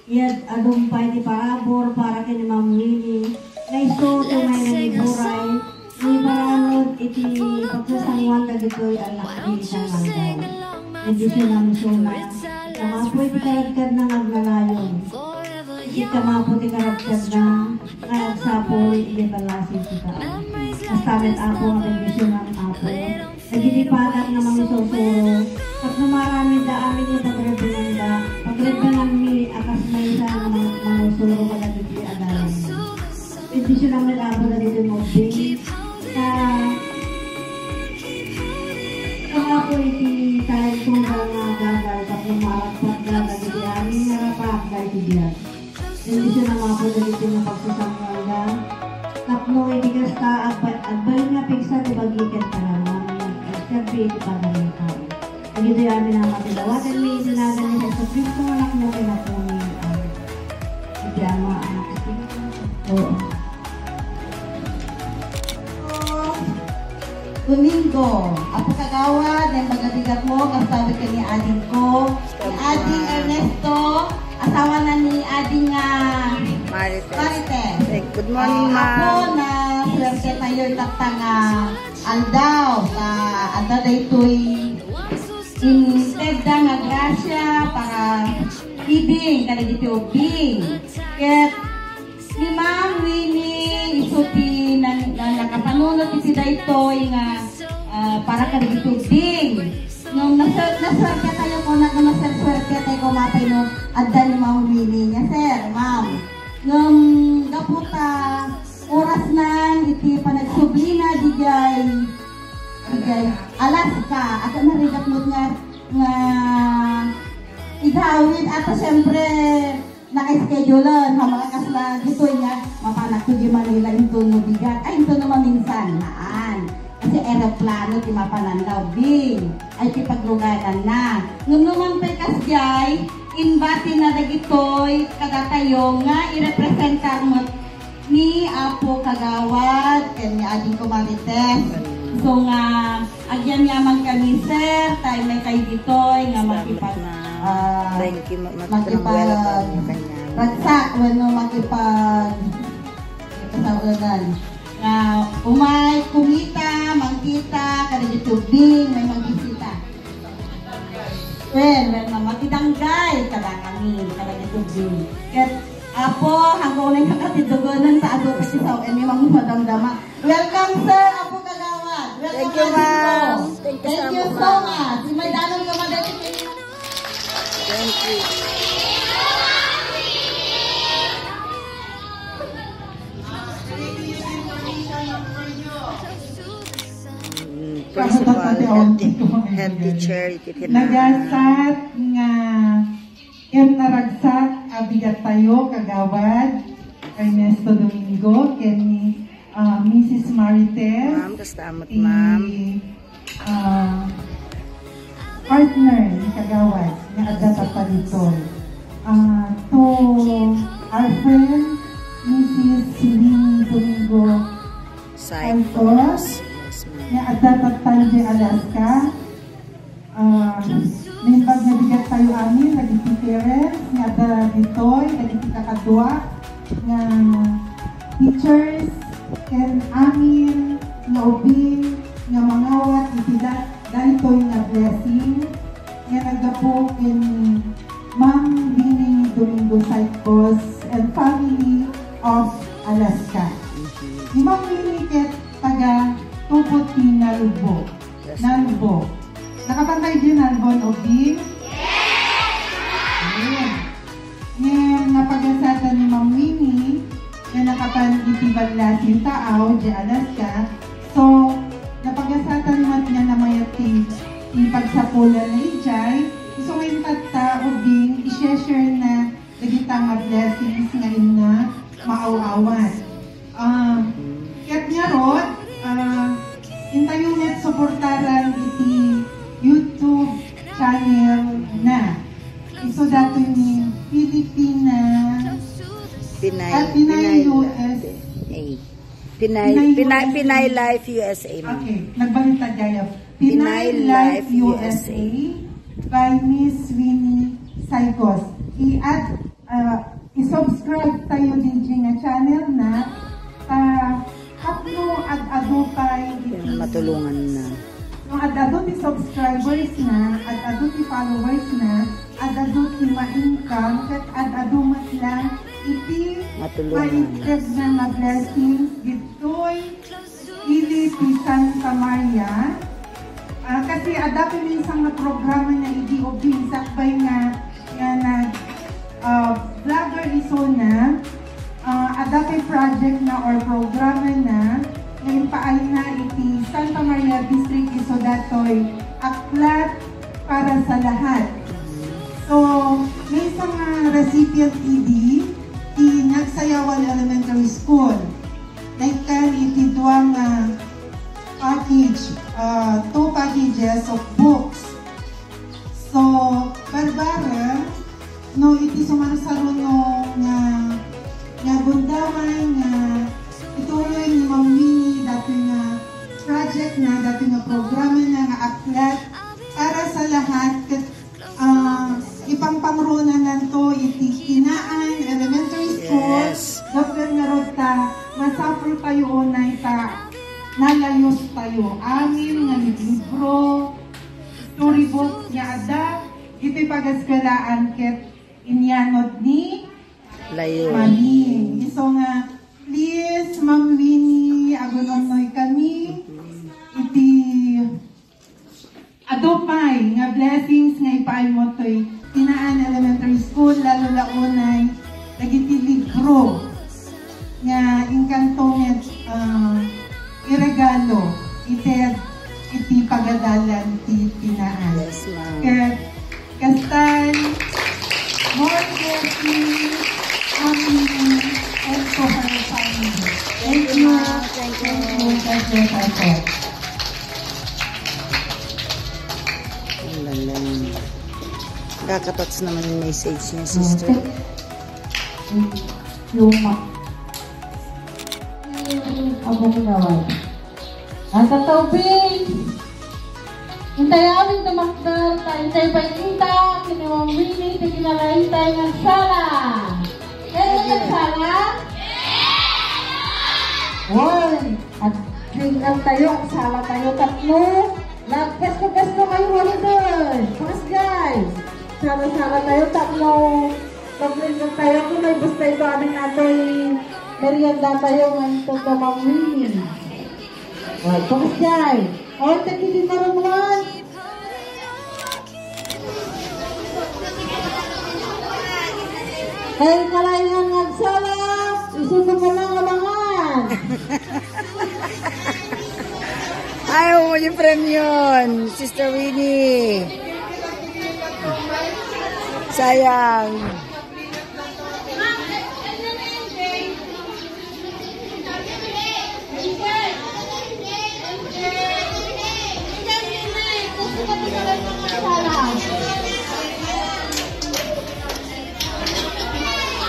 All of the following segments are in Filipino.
Iyad adumpay ti parabor para kini Ma'am Winnie. Naiso tunay na iburay. Ni paranod iti pagkasangwan dagitoy anak ni isang langgaw. Edisyon na musuna. Kamapoy ti karagkad ng agnalayon. Ikamapo ti karagkad na nagsapoy iti balasin kita. Astamit ako ang edisyon ng apo. Nagitipanak na mga susuro. At numarami da amin yung pagrebunan da. Pagrebunan mi akas may isa ng mga susuro ka nagiti adalan. Edisyon namin ako na dito mo bing. Ako iti tayo kung mga gagal kapag maragpat gagal iti amin narapak dahil iti diyan. Edisyon naman ako na dito na pagsasamwal da. Tapno iti kasta agbay nga pigsa di bagikan karaman. Sabi iti pagaling tao. Nagito yamin ang matilawagan may sinagan niya sa Kristo anak mo kinapuni iti ama anak ito. Domingo, apo kagawad, ay magadigat mo, kasabi ka ni ading ko, ni ading Ernesto, asawa na ni ading Marites. Good morning, ma'am. Ako na swerte tayo itatang aldaw, anda da ito'y instead nga grasya para ibing, kada dito ubing. Ket, ni Ma'am Winnie, isuti na nakapanunod iti da ito'y nga para kada dito ubing. Nung naswerte tayo ko, naswerte tayo kumapay no, adda ni Ma'am Winnie niya, sir, ma'am. Nung gaputa, oras na iti panagsubli na digay Alaska, at narigat mo nga igawin ato siyempre naka-schedulean mga kasla dito niya mapanak to di Manila into no bigat ay into no maminsan naan kasi aeroplano ti mapanandaw bing ay ti paglugadan na nung naman pa'y kasjay inbati na dagitoy kadatayo nga i-representar mo ni Apo Kagawad ken ni ading ko Marites. So nga agyan yaman kami sir tayo may kay ditoy nga makipag ragsak wano makipag kasawagan nga umay kumita mangkita kada ditubing may mangkita well na matidanggay kada kami kada ditubing ket Apo, hanggang na yung kakatidugunan sa ato kasi sa may mga madamdama. Welcome, sir, Apo Kagawad. Welcome, thank you, ma'am. Thank you so much. Si may danong ka madali. Thank you. Principal, healthy charity. Nagasat nga naragsak abigat tayo kagawad Ernesto Domingo ken Mrs. Marites ma'am kastamot ma'am partner ni kagawad nga adda pa dito to our friend Mrs. Celine Domingo Santos nga adda pa Tanjay, Alaska. Limbag na bigat tayo amin, nagiti parents, nga da ditoy, nagiti kakadwa, nga teachers, and amin, nga ubing, nga mangawat, itida, dahitoy nga blessing, nga nagdapo in Ma'am Winnie Domingo Saicos and family of Alaska. Ni Ma'am Winnie ket taga tupot ti Nalubo. Nakapantay din Albon Obing? Yes! Ngayon, napagasatan ni Ma'am Winnie na nakapanitibag lasin tao di Alaska. So, napagasatan naman niya na mayati ipagsapulan na ijay. So, ngayon tata Obing, i-share na nagitang blessings ngayon na maaw-awan. Kaya't nga rod, intayo net supportaran iti YouTube channel na. So dato ni Pinay USA. Pinay Life USA. Okay, nagbalitag gaya. Pinay Life USA by Miss Winnie Saicos. I-add tayo din nga channel na katlo ad-ado tayo Yan, matulungan na. yung ad-ado ti subscribers na, ad-ado ti followers na, ad-ado ti ma-income, kat ad-ado matlang iti Matulungan. ma-increase na blessings dito'y ili ti Santa Maria. Kasi ada pinisang na programa na IDOB sakbay nga vlogger iso na ada project na or programa na ngayon paay na iti Santa Maria District iso datoy aklat para sa lahat. So may isang recipient iti Nagsayawan Elementary School. Naikan iti duwang package, 2 packages of books. So, Barbara, no, iti sumansaro no nga bundaman nga ituloy ni Ma'am Winnie dati nga project na, dati nga programa na nga aklat para sa lahat. Ipangpangrunan nanto iti Kinaan Elementary School. Yes. Dr. nga rota, masapul tayo unay ta nalayos tayo. Amin nga libro, storybook nga ada, iti pagasgalaan ket inyanod ni Layo. Mami. So nga, please, Ma'am Winnie, agunonoy kami, iti adopay nga blessings nga ipaay mo to'y Kinaan Elementary School, lalo launay, nagiti libro nga inkanto nga iregalo iti pagadalan ti Kinaan. Yes, ma'am. Kastan, more blessings, Amin, and to her family. Thank you. Thank you. God bless us all. Ang lalang. Kakatots naman yung message niya, sister. Yung ako kinawal. Ang tatawbing! Hintay amin na makdal, hintay pa kita, kinawang Winnie, kinalahintay ng sala. Kaya ng sala? One! At tingnan tayo, ang sala tayo tatlo. Nagpesto-pesto kayo wala doon. Pakas guys! Sala-sala tayo tatlo. Pag-tingnan tayo kung may basta ito amin natin. Merienda tayo ngayon ito na Ma'am Winnie. Alright, pakas guys! O, tagili na naman! Kaya kalayan ng sala, isuto ka ng alangan. Ayaw mo yung premium, Sister Winnie. Sayang.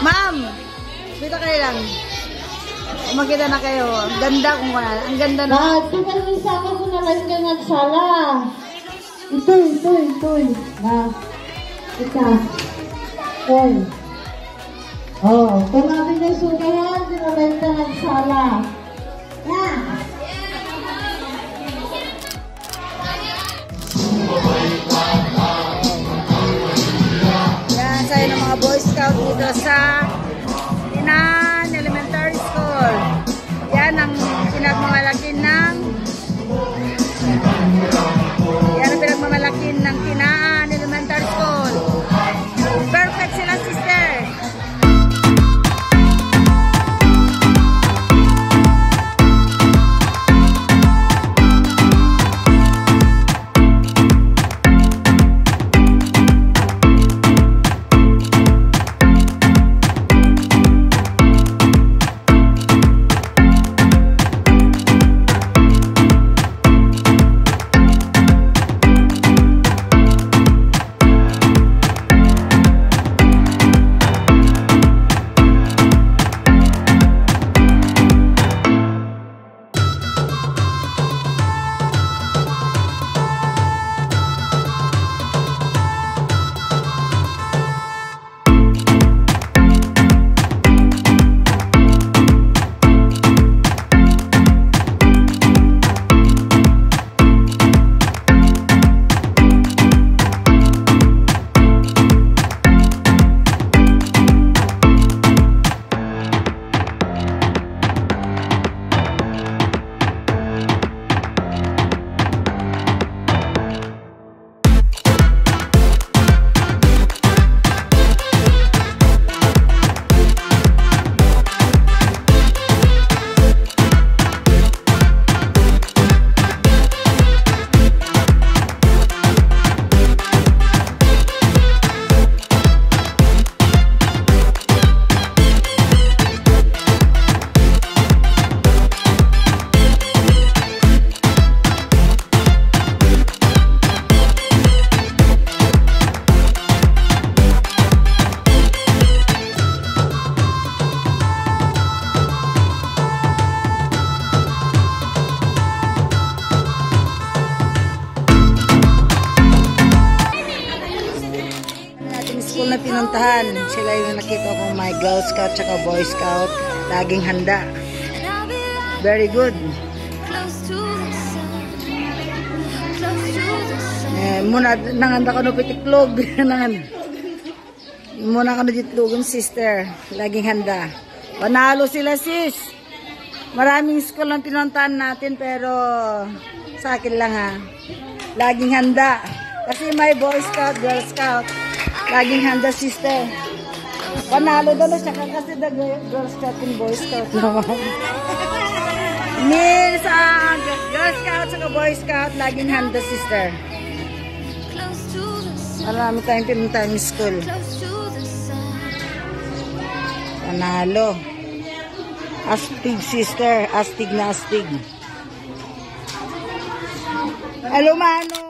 Ma'am, dito kayo lang. Makita na kayo. Ang ganda kung wala. Ang ganda na. Tingnan mo sa ako na lang ka ng sala. Ito. Na. Ika. Oy. Oh, kung natin na sukayan, tinalayin ka ng sala. Na. Yan, sa'yo ng mga Boy Scout dito sa Kinaan Elementary School. Yan ang pinagmamalaki ng Kinaan Elementary School. Perfect sila, sister. pinuntahan. Sila yung nakita kong my Girl Scout tsaka Boy Scout. Laging handa. Very good. Muna nanganda ko no pitiklog. Muna ka na ditlogon, sister. Laging handa. Panalo sila, sis. Maraming school ang pinuntahan natin, pero sa akin lang ha. Laging handa. Kasi may Boy Scout, Girl Scout. Laging handa, sister. Panalo daw na siya kasi the Girl Scout and Boy Scout naman. Min sa Girl Scout at Boy Scout, laging handa, sister. Marami tayong pinuntahan ng school. Panalo. Astig, sister. Astig na astig. Hello, Mano.